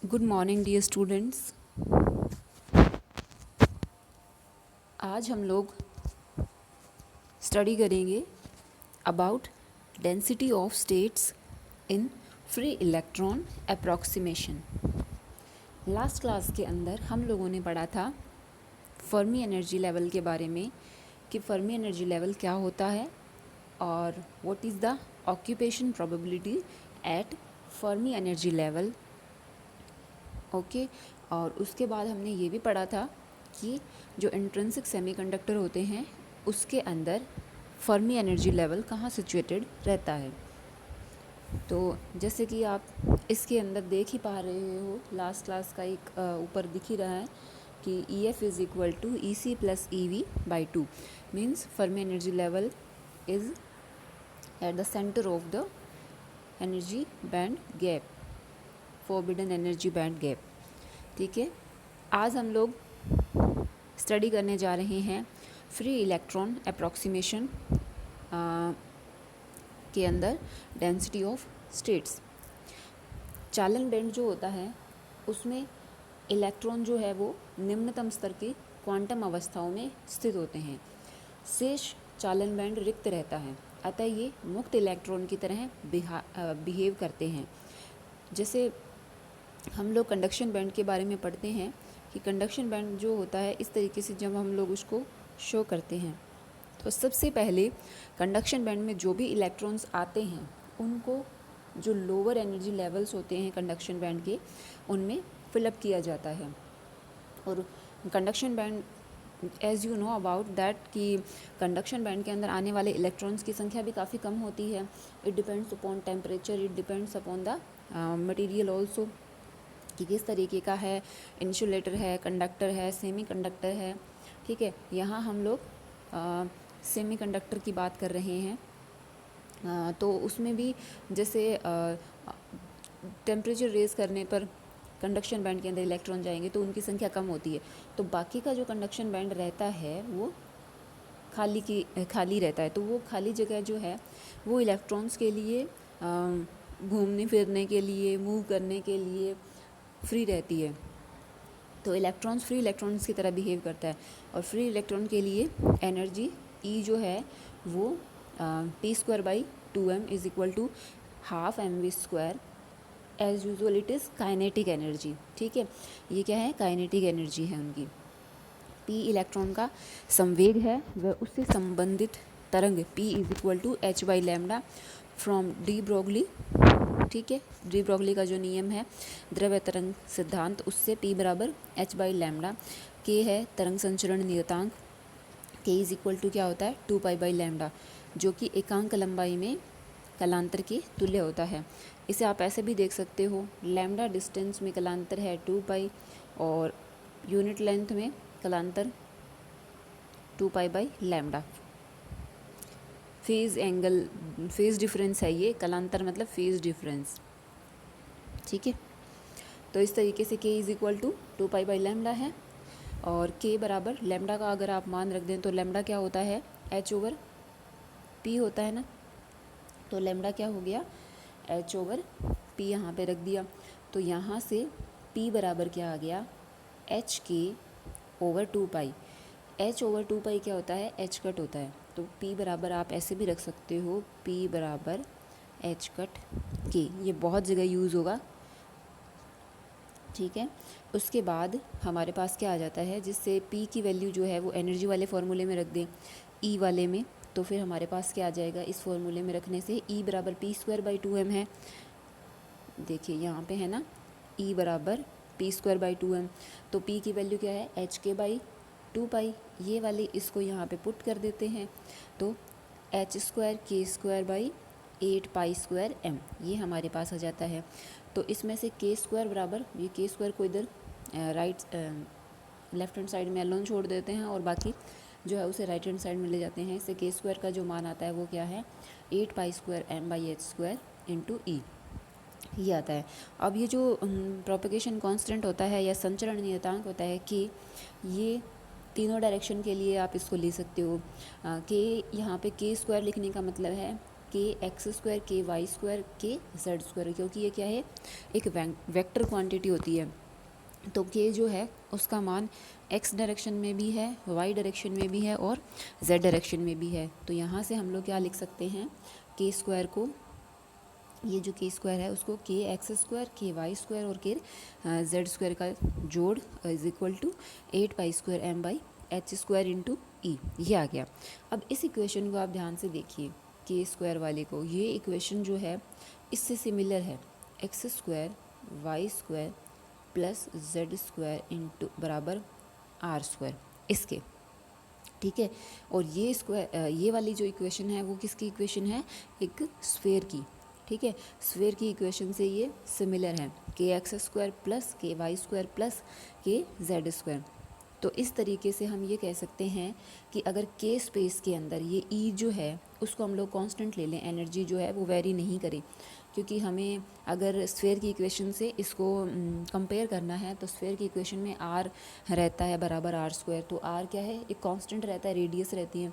Good morning dear students. आज हम लोग स्टडी करेंगे about density of states in free electron approximation. Last class के अंदर हम लोगों ने पढ़ा था फर्मी एनर्जी लेवल के बारे में कि फर्मी एनर्जी लेवल क्या होता है और what is the occupation probability at Fermi energy level. Okay और उसके बाद हमने ये भी पढ़ा था कि जो इंट्रिंसिक सेमीकंडक्टर होते हैं उसके अंदर फर्मी एनर्जी लेवल कहाँ सिचुएटेड रहता है। तो जैसे कि आप इसके अंदर देख ही पा रहे हो, लास्ट क्लास का एक ऊपर दिख ही रहा है कि EF is equal to EC plus EV/2 means Fermi energy level is at the centre of the energy band gap, forbidden energy band gap. ठीक है, आज हम लोग स्टडी करने जा रहे हैं फ्री इलेक्ट्रॉन अप्रॉक्सीमेशन के अंदर डेंसिटी ऑफ स्टेट्स। चालन बैंड जो होता है उसमें इलेक्ट्रॉन जो है वो निम्नतम स्तर की क्वांटम अवस्थाओं में स्थित होते हैं। शेष चालन बैंड रिक्त रहता है, अतः ये मुक्त इलेक्ट्रॉन की तरह बिहेव करते हैं। जैसे हम लोग कंडक्शन बैंड के बारे में पढ़ते हैं कि कंडक्शन बैंड जो होता है इस तरीके से जब हम लोग उसको शो करते हैं तो सबसे पहले कंडक्शन बैंड में जो भी इलेक्ट्रॉन्स आते हैं उनको जो लोअर एनर्जी लेवल्स होते हैं कंडक्शन बैंड के उनमें फिलअप किया जाता है। और conduction band as you know about that कि कंडक्शन बैंड के अंदर आने वाले इलेक्ट्रॉन्स की संख्या भी काफ़ी कम होती है। It depends upon temperature, it depends upon the material also कि किस तरीके का है, इंसुलेटर है, कंडक्टर है, सेमी कंडक्टर है। ठीक है, यहाँ हम लोग सेमी कंडक्टर की बात कर रहे हैं। तो उसमें भी जैसे टेम्परेचर रेज़ करने पर कंडक्शन बैंड के अंदर इलेक्ट्रॉन जाएंगे तो उनकी संख्या कम होती है। तो बाकी का जो कंडक्शन बैंड रहता है वो खाली रहता है। तो वो खाली जगह जो है वो इलेक्ट्रॉन्स के लिए घूमने फिरने के लिए, मूव करने के लिए फ्री रहती है। तो इलेक्ट्रॉन्स फ्री इलेक्ट्रॉन्स की तरह बिहेव करता है और फ्री इलेक्ट्रॉन के लिए एनर्जी E जो है वो p²/2m is equal to half mv²। As usual it is kinetic energy. ठीक है, ये क्या है, काइनेटिक एनर्जी है उनकी। p इलेक्ट्रॉन का संवेग है, वह उससे संबंधित तरंग p is equal to h/λ from de Broglie. ठीक है, डी ब्रोगली का जो नियम है द्रव्य तरंग सिद्धांत, उससे p बराबर h/λ। k है तरंग संचरण नियतांक, k इज़ इक्वल टू क्या होता है 2π/λ, जो कि एकांक लंबाई में कलांतर के तुल्य होता है। इसे आप ऐसे भी देख सकते हो, लैम्डा डिस्टेंस में कलांतर है 2π और यूनिट लेंथ में कलांतर 2π/λ। फेज़ एंगल, फेज़ डिफरेंस है ये, कलांतर मतलब फेज़ डिफरेंस। ठीक है, तो इस तरीके से k इज़ इक्वल टू 2π/λ है और k बराबर लैम्डा का अगर आप मान रख दें तो लैम्डा क्या होता है h/p होता है ना। तो लैम्डा क्या हो गया h/p, यहाँ पे रख दिया। तो यहाँ से p बराबर क्या आ गया hk/2π। h/2π क्या होता है, h कट होता है। तो p बराबर आप ऐसे भी रख सकते हो, p बराबर h कट k। ये बहुत जगह यूज़ होगा। ठीक है, उसके बाद हमारे पास क्या आ जाता है, जिससे p की वैल्यू जो है वो एनर्जी वाले फार्मूले में रख दें E वाले में, तो फिर हमारे पास क्या आ जाएगा, इस फॉर्मूले में रखने से E बराबर p²/2m है। देखिए यहाँ पे है ना, E बराबर p²/2m। तो p की वैल्यू क्या है hk/2π। ये वाले इसको यहाँ पे पुट कर देते हैं तो h² k²/8π²m ये हमारे पास आ जाता है। तो इसमें से k² बराबर, ये k² को इधर लेफ्ट हैंड साइड में अलोन छोड़ देते हैं और बाकी जो है उसे राइट हैंड साइड में ले जाते हैं। इससे k² का जो मान आता है वो क्या है 8π²m/h² इंटू E, ये आता है। अब ये जो प्रोपेगेशन कांस्टेंट होता है या संचरण नियतांक होता है k, ये तीनों डायरेक्शन के लिए आप इसको ले सकते हो। k यहाँ पे k² लिखने का मतलब है के एक्स स्क्वायर के वाई स्क्वायर के जेड स्क्वायर, क्योंकि ये क्या है, एक वेक्टर क्वांटिटी होती है। तो के जो है उसका मान एक्स डायरेक्शन में भी है, वाई डायरेक्शन में भी है और जेड डायरेक्शन में भी है। तो यहाँ से हम लोग क्या लिख सकते हैं, के स्क्वायर को, ये जो के स्क्वायर है उसको के एक्स स्क्वायर के वाई स्क्वायर और के जेड स्क्वायर का जोड़ is equal to 8 pi square m/h square into E, ये आ गया। अब इस इक्वेशन को आप ध्यान से देखिए, के स्क्वायर वाले को, ये इक्वेशन जो है इससे सिमिलर है, x square y square plus z square into बराबर आर स्क्वायर इसके, ठीक है। और ये स्क्वायर, ये वाली जो इक्वेशन है वो किसकी इक्वेशन है, एक स्फेयर की, ठीक है। स्फेयर की इक्वेशन से ये सिमिलर है, के एक्स स्क्वायर प्लस के वाई स्क्वायर प्लस के जेड स्क्वायर। तो इस तरीके से हम ये कह सकते हैं कि अगर के स्पेस के अंदर ये ई जो है उसको हम लोग कांस्टेंट ले लें, एनर्जी जो है वो वेरी नहीं करे, क्योंकि हमें अगर स्फेयर की इक्वेशन से इसको कंपेयर करना है तो स्फेयर की इक्वेशन में आर रहता है बराबर आर स्क्वायर, तो आर क्या है, एक कांस्टेंट रहता है, रेडियस रहती है।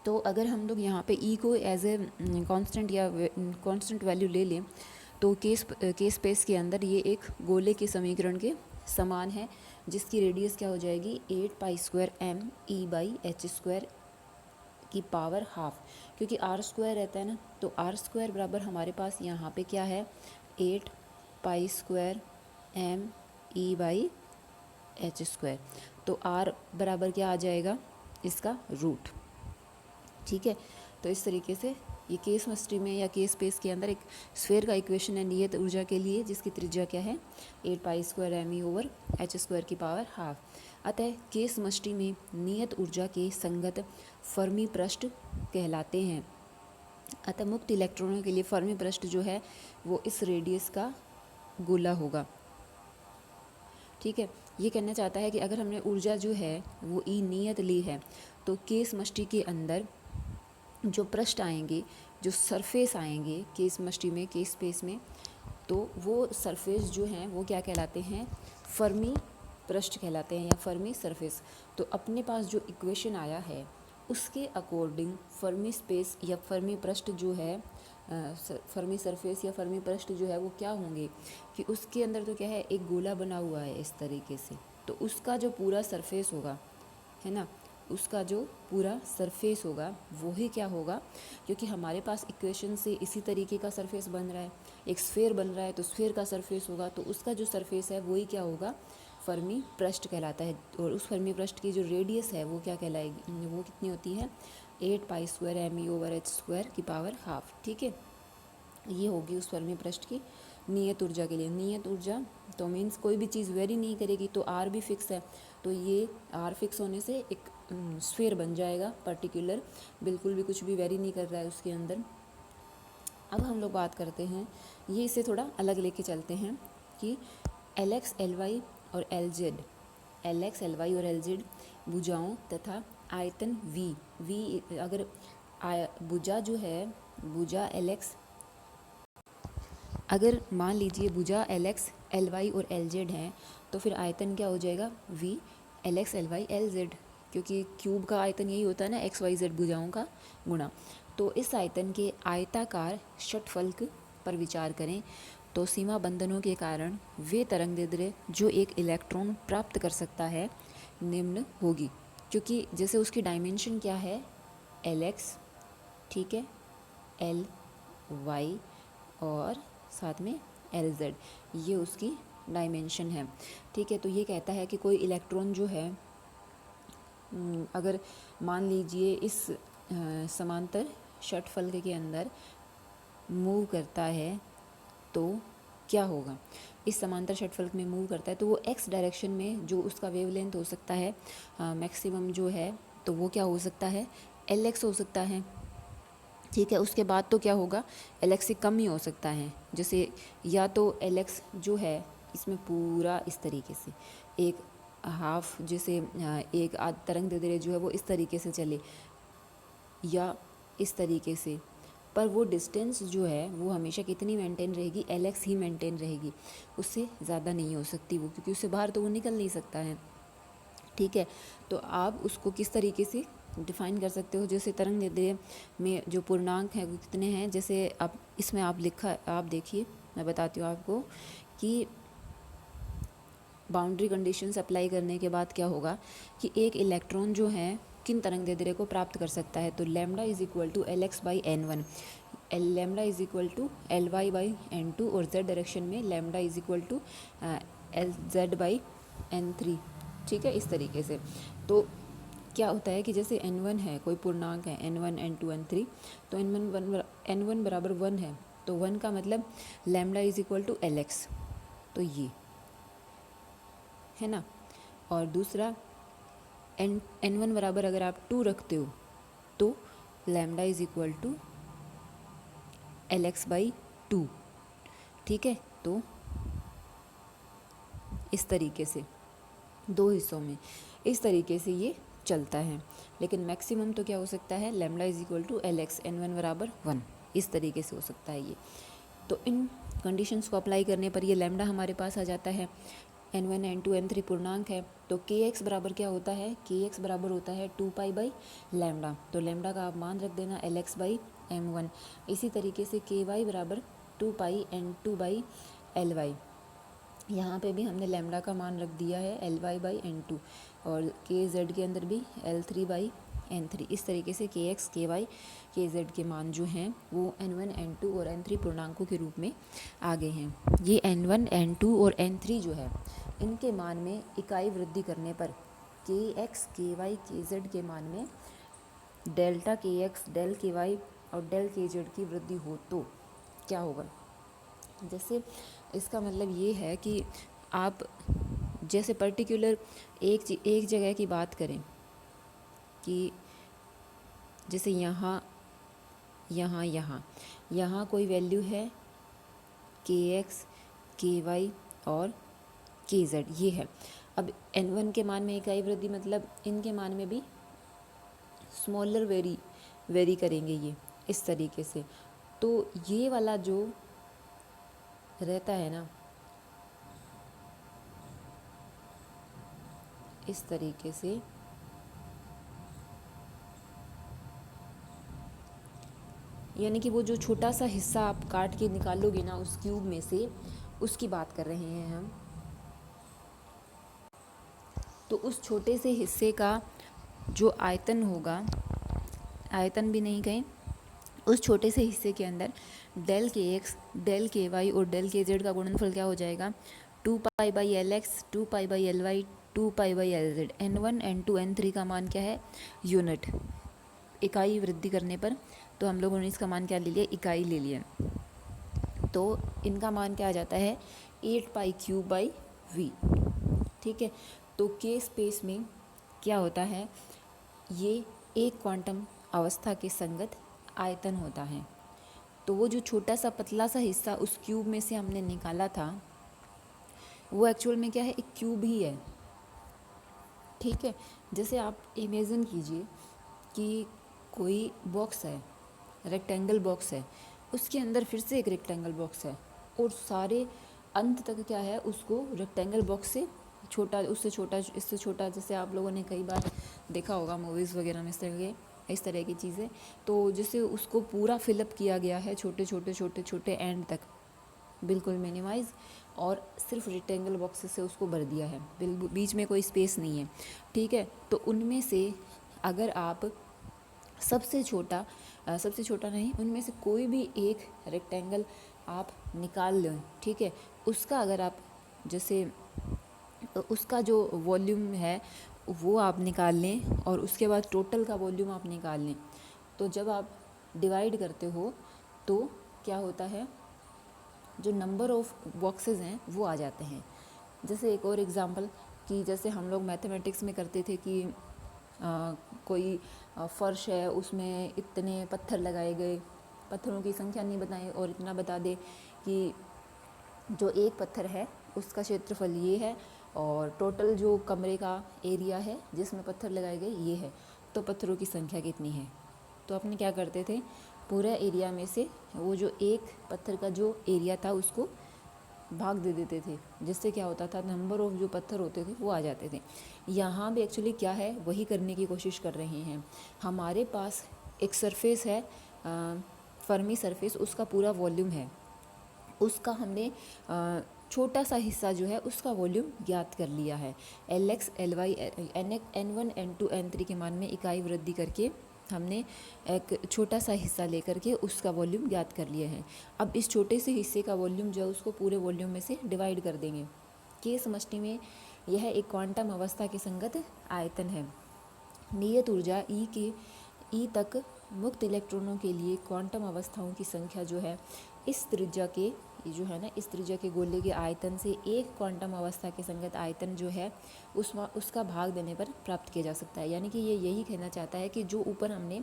तो अगर हम लोग यहाँ पे ई को एज ए कांस्टेंट या कांस्टेंट वैल्यू ले लें तो के स्पेस के अंदर ये एक गोले के समीकरण के समान है, जिसकी रेडियस क्या हो जाएगी, 8 पाई स्क्वायर m/e/h² की पावर हाफ, क्योंकि आर स्क्वायर रहता है ना, तो आर स्क्वायर बराबर हमारे पास यहाँ पे क्या है, 8 पाई स्क्वायर m/e/h²। तो आर बराबर क्या आ जाएगा, इसका रूट, ठीक है। तो इस तरीके से ये केस मस्टी में या केस स्पेस के अंदर एक स्फेयर का इक्वेशन है नियत ऊर्जा के लिए, जिसकी त्रिज्या क्या है, 8 पाई स्क्वायर m/e/h² की पावर हाफ। अतः केस मस्टी में नियत ऊर्जा के संगत फर्मी पृष्ठ कहलाते हैं। अतः मुक्त इलेक्ट्रॉनों के लिए फर्मी पृष्ठ जो है वो इस रेडियस का गोला होगा, ठीक है। ये कहना चाहता है कि अगर हमने ऊर्जा जो है वो ई नियत ली है तो केस मस्टी के अंदर जो पृष्ठ आएंगे, जो सरफेस आएंगे केस मस्टी में, केस स्पेस में, तो वो सरफेस जो हैं वो क्या कहलाते हैं, फर्मी पृष्ठ कहलाते हैं या फर्मी सरफेस। तो अपने पास जो इक्वेशन आया है उसके अकॉर्डिंग फर्मी स्पेस या फर्मी पृष्ठ जो है, फर्मी सरफेस या फर्मी पृष्ठ जो है वो क्या होंगे, कि उसके अंदर तो क्या है, एक गोला बना हुआ है इस तरीके से, तो उसका जो पूरा सरफेस होगा, है ना, उसका जो पूरा सरफेस होगा वो ही क्या होगा, क्योंकि हमारे पास इक्वेशन से इसी तरीके का सरफेस बन रहा है, एक स्फेयर बन रहा है तो स्फेयर का सरफेस होगा, तो उसका जो सरफेस है वही क्या होगा, फर्मी पृष्ठ कहलाता है। और उस फर्मी पृष्ठ की जो रेडियस है वो क्या कहलाएगी, वो कितनी होती है, 8 पाई स्क्वायर m/e/h² की पावर हाफ, ठीक है। ये होगी उस फर्मी पृष्ठ की नियत ऊर्जा के लिए। नियत ऊर्जा तो मीन्स कोई भी चीज़ वेरी नहीं करेगी, तो आर भी फिक्स है, तो ये आर फिक्स होने से एक स्फीयर बन जाएगा पर्टिकुलर, बिल्कुल भी कुछ भी वेरी नहीं कर रहा है उसके अंदर। अब हम लोग बात करते हैं, ये इसे थोड़ा अलग लेके चलते हैं कि LX LY और LZ, LX LY और LZ भुजाओं तथा आयतन V अगर भुजा जो है, भुजा LX, अगर मान लीजिए भुजा LX LY और LZ हैं तो फिर आयतन क्या हो जाएगा, V LX LY LZ, क्योंकि क्यूब का आयतन यही होता है ना, XYZ भुजाओं का गुणा। तो इस आयतन के आयताकार षटफलक पर विचार करें तो सीमा बंधनों के कारण वे तरंगदैर्ध्य जो एक इलेक्ट्रॉन प्राप्त कर सकता है निम्न होगी, क्योंकि जैसे उसकी डायमेंशन क्या है, LX, ठीक है, LY और साथ में LZ, ये उसकी डायमेंशन है, ठीक है। तो ये कहता है कि कोई इलेक्ट्रॉन जो है, अगर मान लीजिए इस समांतर षटफलक के अंदर मूव करता है तो क्या होगा, इस समांतर षटफलक में मूव करता है तो वो x डायरेक्शन में जो उसका वेवलेंथ हो सकता है मैक्सिमम जो है, तो वो क्या हो सकता है, LX हो सकता है, ठीक है। उसके बाद तो क्या होगा, LX से कम ही हो सकता है, जैसे या तो LX जो है इसमें पूरा इस तरीके से एक हाफ, जैसे एक तरंगदैर्ध्य जो है वो इस तरीके से चले या इस तरीके से, पर वो डिस्टेंस जो है वो हमेशा कितनी मेंटेन रहेगी, LX ही मेंटेन रहेगी, उससे ज़्यादा नहीं हो सकती वो, क्योंकि उससे बाहर तो वो निकल नहीं सकता है, ठीक है। तो आप उसको किस तरीके से डिफाइन कर सकते हो। जैसे तरंग दैर्ध्य में जो पूर्णांक हैं वो कितने हैं, जैसे आप इसमें आप देखिए, मैं बताती हूँ आपको कि बाउंड्री कंडीशंस अप्लाई करने के बाद क्या होगा कि एक इलेक्ट्रॉन जो है किन तरंग दैर्ध्य को प्राप्त कर सकता है। तो lambda is equal to L x by n one, lambda is equal to L y by n two, और जेड डायरेक्शन में lambda is equal to L z by n three. ठीक है, इस तरीके से। तो क्या होता है कि जैसे n1 है, कोई पूर्णांक है n1 n2 n3, तो n1 बराबर 1 है, तो 1 का मतलब lambda is equal to L x, तो ये है ना। और दूसरा n1 बराबर अगर आप 2 रखते हो तो lambda is equal to L x by 2। ठीक है, तो इस तरीके से 2 हिस्सों में इस तरीके से ये चलता है। लेकिन मैक्सिमम तो क्या हो सकता है, lambda is equal to L x, n1 बराबर 1, इस तरीके से हो सकता है ये। तो इन कंडीशंस को अप्लाई करने पर ये लैम्डा हमारे पास आ जाता है। n1 n2 n3 पूर्णांक है, तो kx बराबर क्या होता है, kx बराबर होता है 2 पाई बाई लैम्डा। तो लैम्डा का आप मान रख देना एल एक्स बाई m1। इसी तरीके से ky बराबर 2 पाई n2 बाई एल वाई, यहाँ पे भी हमने लैम्डा का मान रख दिया है L y by n two, और के जेड के अंदर भी L three by n three. इस तरीके से के एक्स के वाई के जेड के मान जो हैं वो n1 n2 और n3 पूर्णांकों के रूप में आ गए हैं। ये n1 n2 और n3 जो है इनके मान में इकाई वृद्धि करने पर के एक्स के वाई के जेड के मान में डेल्टा के एक्स डेल के वाई और डेल के जेड की वृद्धि हो तो क्या होगा। जैसे इसका मतलब ये है कि आप जैसे पर्टिकुलर एक जगह की बात करें कि जैसे यहाँ यहाँ यहाँ यहाँ कोई वैल्यू है के एक्स के वाई और के जेड, ये है। अब n1 के मान में इकाई वृद्धि मतलब इनके मान में भी स्मॉलर वेरी करेंगे ये, इस तरीके से। तो ये वाला जो रहता है ना, इस तरीके से यानी कि वो जो छोटा सा हिस्सा आप काट के निकालोगे ना उस क्यूब में से, उसकी बात कर रहे हैं हम। तो उस छोटे से हिस्से का जो आयतन होगा, आयतन भी नहीं कहें, उस छोटे से हिस्से के अंदर del k x del k y और डेल के जेड का गुणनफल क्या हो जाएगा, 2 pi by L x 2 pi by L y 2 pi by L z. n1 n2 n3 का मान क्या है, यूनिट, इकाई वृद्धि करने पर। तो हम लोगों ने इसका मान क्या ले लिया, इकाई ले लिया। तो इनका मान क्या आ जाता है, 8 पाई क्यूब बाई वी। ठीक है, तो के स्पेस में क्या होता है, ये एक क्वांटम अवस्था के संगत आयतन होता है। तो वो जो छोटा सा पतला सा हिस्सा उस क्यूब में से हमने निकाला था वो एक्चुअल में क्या है, एक क्यूब ही है। ठीक है, जैसे आप इमेजिन कीजिए कि कोई बॉक्स है, रेक्टेंगल बॉक्स है, उसके अंदर फिर से एक रेक्टेंगल बॉक्स है, और सारे अंत तक क्या है, उसको रेक्टेंगल बॉक्स से छोटा, उससे छोटा, इससे छोटा, जैसे आप लोगों ने कई बार देखा होगा मूवीज़ वगैरह में इस तरह की चीज़ें। तो जैसे उसको पूरा फिलअप किया गया है छोटे छोटे छोटे छोटे एंड तक, बिल्कुल मिनिमाइज़, और सिर्फ रेक्टेंगल बॉक्स से उसको भर दिया है, बिल्कुल बीच में कोई स्पेस नहीं है। ठीक है, तो उनमें से अगर आप सबसे छोटा नहीं, उनमें से कोई भी एक रेक्टेंगल आप निकाल लें, ठीक है, उसका अगर आप जैसे उसका जो वॉल्यूम है वो आप निकाल लें, और उसके बाद टोटल का वॉल्यूम आप निकाल लें, तो जब आप डिवाइड करते हो तो क्या होता है, जो नंबर ऑफ बॉक्सेस हैं वो आ जाते हैं। जैसे एक और एग्जांपल कि जैसे हम लोग मैथमेटिक्स में करते थे कि कोई फ़र्श है, उसमें इतने पत्थर लगाए गए, पत्थरों की संख्या नहीं बताएं और इतना बता दे कि जो एक पत्थर है उसका क्षेत्रफल ये है, और टोटल जो कमरे का एरिया है जिसमें पत्थर लगाए गए ये है, तो पत्थरों की संख्या कितनी है। तो अपने क्या करते थे, पूरा एरिया में से वो जो एक पत्थर का जो एरिया था उसको भाग दे देते थे, जिससे क्या होता था, नंबर ऑफ जो पत्थर होते थे वो आ जाते थे। यहाँ भी एक्चुअली क्या है, वही करने की कोशिश कर रहे हैं। हमारे पास एक सरफेस है, फर्मी सरफेस, उसका पूरा वॉल्यूम है, उसका हमने छोटा सा हिस्सा जो है उसका वॉल्यूम ज्ञात कर लिया है। Lx Ly n1 n2 n3 के मान में इकाई वृद्धि करके हमने एक छोटा सा हिस्सा लेकर के उसका वॉल्यूम ज्ञात कर लिया है। अब इस छोटे से हिस्से का वॉल्यूम जो है उसको पूरे वॉल्यूम में से डिवाइड कर देंगे। के समष्टि में यह एक क्वांटम अवस्था के संगत आयतन है। नियत ऊर्जा ई तक मुक्त इलेक्ट्रॉनों के लिए क्वांटम अवस्थाओं की संख्या जो है इस त्रिज्या के इस त्रिज्या के गोले के आयतन से एक क्वांटम अवस्था के संगत आयतन जो है उसका भाग देने पर प्राप्त किया जा सकता है। यानी कि ये यही कहना चाहता है कि जो ऊपर हमने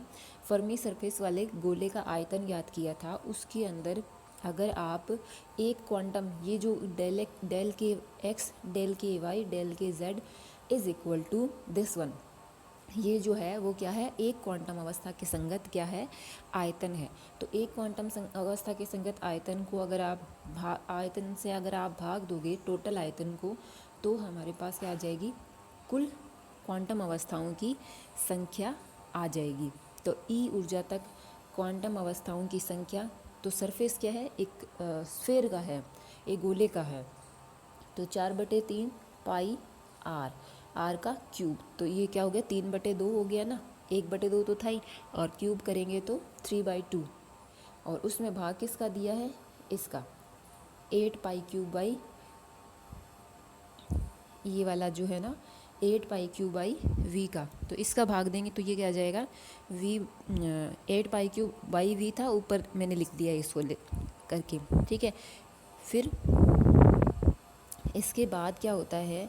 फर्मी सरफेस वाले गोले का आयतन ज्ञात किया था, उसके अंदर अगर आप एक क्वांटम, ये जो del k x, del k y, del k z is equal to this one, ये जो है वो क्या है, एक क्वांटम अवस्था के संगत क्या है, आयतन है। तो एक क्वांटम अवस्था के संगत आयतन को अगर आप आयतन से अगर आप भाग दोगे टोटल आयतन को, तो हमारे पास क्या आ जाएगी, कुल क्वांटम अवस्थाओं की संख्या आ जाएगी। तो ई ऊर्जा तक क्वांटम अवस्थाओं की संख्या, तो सरफेस क्या है, एक स्फेयर का है, एक गोले का है, तो 4/3 पाई आर का क्यूब, तो ये क्या हो गया, 3/2 हो गया ना, 1/2 तो था ही, और क्यूब करेंगे तो 3/2, और उसमें भाग किसका दिया है, इसका 8 पाई क्यूब बाई, ये वाला जो है ना 8 पाई क्यूब बाई वी का, तो इसका भाग देंगे तो ये क्या आ जाएगा, V 8 pi cube by V था, ऊपर मैंने लिख दिया इसको करके, ठीक है। फिर इसके बाद क्या होता है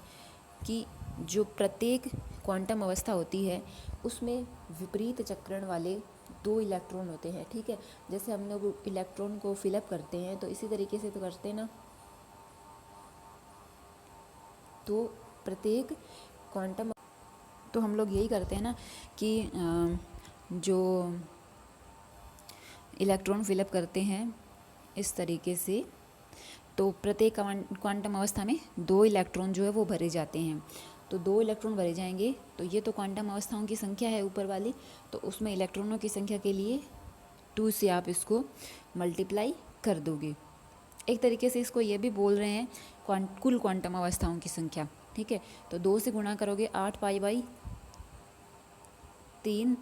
कि जो प्रत्येक क्वांटम अवस्था होती है उसमें विपरीत चक्रण वाले 2 इलेक्ट्रॉन होते हैं, ठीक है। जैसे हम लोग इलेक्ट्रॉन को फिलअप करते हैं तो इसी तरीके से तो करते हैं ना, तो प्रत्येक क्वांटम, तो हम लोग यही करते हैं ना कि जो इलेक्ट्रॉन फिलअप करते हैं इस तरीके से, तो प्रत्येक क्वांटम अवस्था में 2 इलेक्ट्रॉन जो है वो भरे जाते हैं। तो 2 इलेक्ट्रॉन भरे जाएंगे, तो ये तो क्वांटम अवस्थाओं की संख्या है ऊपर वाली, तो उसमें इलेक्ट्रॉनों की संख्या के लिए 2 से आप इसको मल्टीप्लाई कर दोगे। एक तरीके से इसको ये भी बोल रहे हैं कुल क्वांटम अवस्थाओं की संख्या, ठीक है। तो 2 से गुणा करोगे 8 पाई बाई 3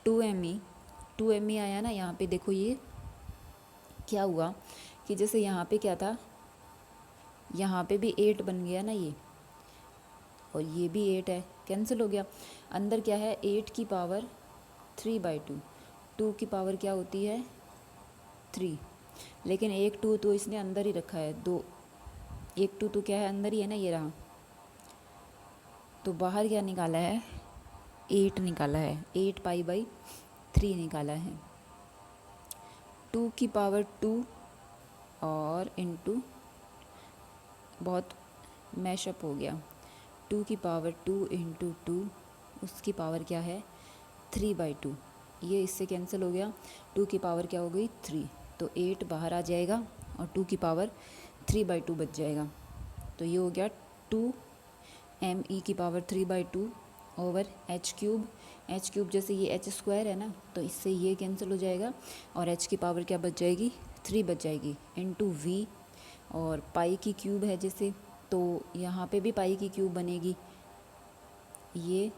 2 me आया ना। यहाँ पे देखो ये क्या हुआ कि जैसे यहाँ पे क्या था, यहाँ पे भी 8 बन गया ना ये, और ये भी 8 है, कैंसिल हो गया। अंदर क्या है, 8 की पावर 3/2, 2 की पावर क्या होती है 3, लेकिन 1 2 तो इसने अंदर ही रखा है, 1 2 तो क्या है, अंदर ही है ना, ये रहा। तो बाहर क्या निकाला है, 8 निकाला है, 8 पाई बाई 3 निकाला है, 2 की पावर 2 और इनटू, बहुत मैशअप हो गया, 2 की पावर 2 इंटू 2, उसकी पावर क्या है 3/2, ये इससे कैंसिल हो गया, 2 की पावर क्या हो गई 3, तो 8 बाहर आ जाएगा और 2 की पावर 3/2 बच जाएगा। तो ये हो गया 2me की पावर 3/2 ओवर h क्यूब, जैसे ये h² है ना, तो इससे ये कैंसिल हो जाएगा और h की पावर क्या बच जाएगी 3 बच जाएगी, इंटू v, और पाई की क्यूब है जैसे, तो यहाँ पे भी पाई की क्यूब बनेगी, ये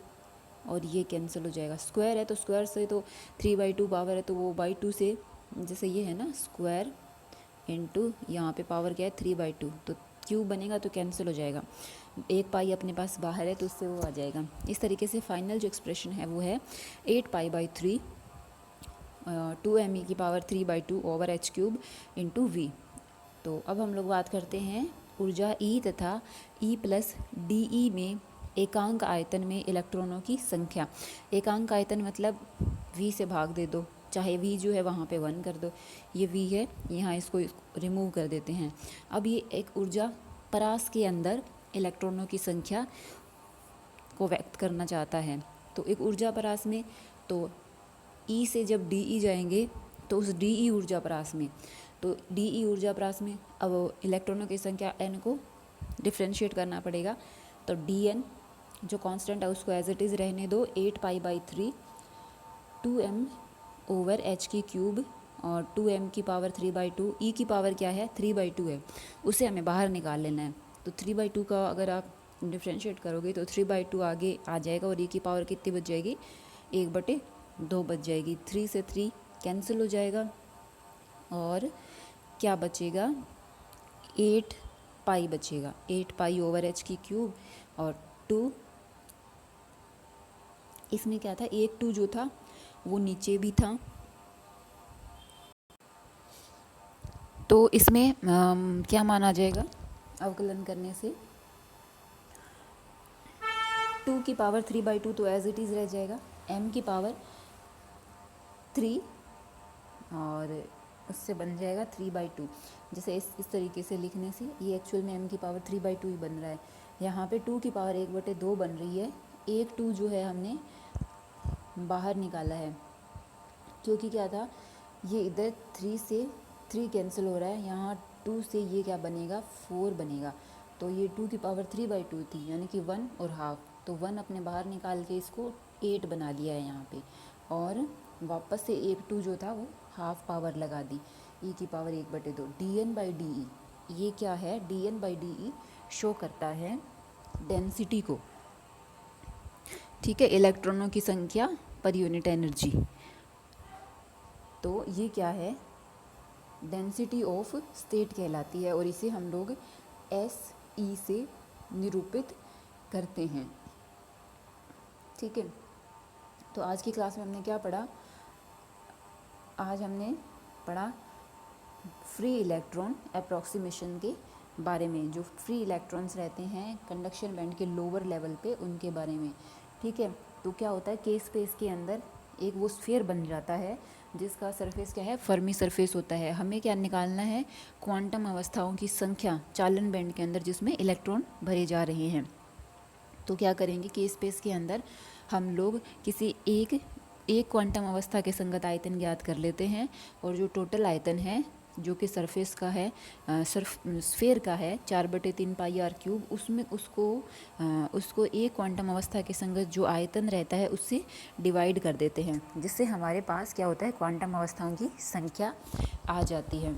और ये कैंसिल हो जाएगा। स्क्वायर है तो स्क्वायर से तो 3/2 पावर है, तो वो बाई 2 से, जैसे ये है ना स्क्वायर इंटू यहाँ पे पावर क्या है 3/2, तो क्यूब बनेगा तो कैंसिल हो जाएगा, एक पाई अपने पास बाहर है तो उससे वो आ जाएगा। इस तरीके से फाइनल जो एक्सप्रेशन है वो है 8 पाई बाई 3 2me की power 3/2 over h cube into V. तो अब हम लोग बात करते हैं ऊर्जा E तथा E प्लस डी में एकांक आयतन में इलेक्ट्रॉनों की संख्या। एकांक आयतन मतलब V से भाग दे दो, चाहे V जो है वहाँ पे 1 कर दो, ये V है, यहाँ इसको रिमूव कर देते हैं। अब ये एक ऊर्जा परास के अंदर इलेक्ट्रॉनों की संख्या को व्यक्त करना चाहता है। तो एक ऊर्जा परास में, तो E से जब DE जाएंगे तो उस DE ऊर्जा परास में तो डी ऊर्जा प्रास में अब इलेक्ट्रॉनों की संख्या n को डिफ्रेंशिएट करना पड़ेगा। तो dn जो कांस्टेंट है उसको एज इट इज़ रहने दो, 8π/3 2m ओवर h की क्यूब और 2m की पावर 3/2, e की पावर क्या है 3/2 है, उसे हमें बाहर निकाल लेना है। तो 3/2 का अगर आप डिफ्रेंशिएट करोगे तो 3/2 आगे आ जाएगा और e की पावर कितनी बच जाएगी 1/2 बच जाएगी। 3 से 3 कैंसिल हो जाएगा और क्या बचेगा 8π बचेगा, 8π ओवर h की क्यूब और 2 इसमें क्या था, 2 जो था वो नीचे भी था, तो इसमें क्या माना जाएगा अवकलन करने से 2 की पावर 3/2 तो एज इट इज़ रह जाएगा, m की पावर 3 और उससे बन जाएगा 3/2। जैसे इस तरीके से लिखने से ये एक्चुअल में m की पावर 3/2 ही बन रहा है। यहाँ पे 2 की पावर 1/2 बन रही है, 2 जो है हमने बाहर निकाला है क्योंकि क्या था ये इधर 3 से 3 कैंसिल हो रहा है, यहाँ 2 से ये क्या बनेगा 4 बनेगा। तो ये 2 की पावर 3/2 थी यानी कि 1 और हाफ, तो 1 अपने बाहर निकाल के इसको 8 बना लिया है यहाँ पे और वापस से 2 जो था वो हाफ पावर लगा दी, e की पावर 1/2। dn/de ये क्या है, dn/de शो करता है डेंसिटी को, ठीक है, इलेक्ट्रॉनों की संख्या पर यूनिट एनर्जी। तो ये क्या है डेंसिटी ऑफ स्टेट कहलाती है और इसे हम लोग SE से निरूपित करते हैं, ठीक है। तो आज की क्लास में हमने क्या पढ़ा, आज हमने पढ़ा फ्री इलेक्ट्रॉन अप्रॉक्सीमेशन के बारे में, जो फ्री इलेक्ट्रॉन्स रहते हैं कंडक्शन बैंड के लोअर लेवल पे उनके बारे में, ठीक है। तो क्या होता है के स्पेस के अंदर एक वो स्फीयर बन जाता है जिसका सरफेस क्या है फर्मी सरफेस होता है। हमें क्या निकालना है क्वांटम अवस्थाओं की संख्या चालन बैंड के अंदर जिसमें इलेक्ट्रॉन भरे जा रहे हैं। तो क्या करेंगे के स्पेस के अंदर हम लोग किसी एक क्वांटम अवस्था के संगत आयतन ज्ञात कर लेते हैं और जो टोटल आयतन है जो कि सरफेस का है स्फीयर का है 4/3πr³ उसमें उसको एक क्वांटम अवस्था के संगत जो आयतन रहता है उससे डिवाइड कर देते हैं, जिससे हमारे पास क्या होता है क्वांटम अवस्थाओं की संख्या आ जाती है,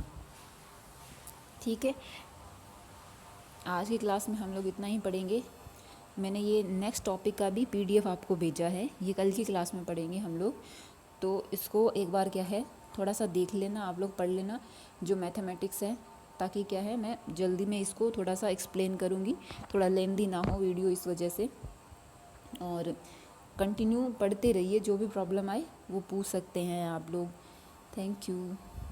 ठीक है। आज की क्लास में हम लोग इतना ही पढ़ेंगे। मैंने ये नेक्स्ट टॉपिक का भी PDF आपको भेजा है, ये कल की क्लास में पढ़ेंगे हम लोग। तो इसको एक बार क्या है थोड़ा सा देख लेना, आप लोग पढ़ लेना जो मैथमेटिक्स है, ताकि क्या है मैं जल्दी में इसको थोड़ा सा एक्सप्लेन करूँगी, थोड़ा लेंदी ना हो वीडियो इस वजह से। और कंटिन्यू पढ़ते रहिए, जो भी प्रॉब्लम आए वो पूछ सकते हैं आप लोग। Thank you.